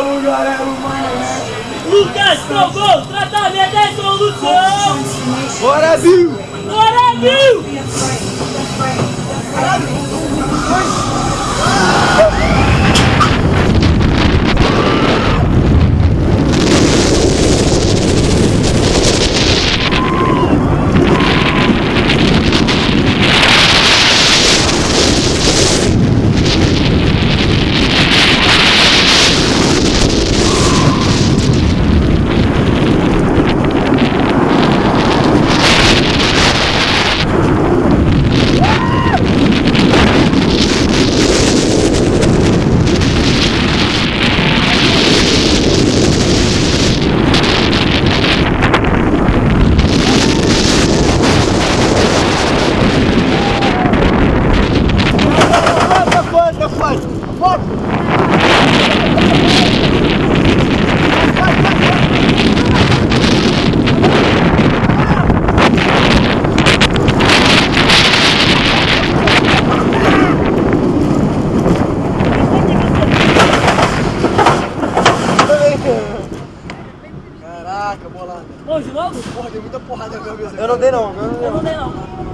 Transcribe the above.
lugar é humano. Lucas provou, tratamento é solução. Bora, Bill! Bora, Bill! Caraca, bolada. Bom, de novo? Porra, deu muita porrada na cabeça. Eu não dei não. Eu não dei não.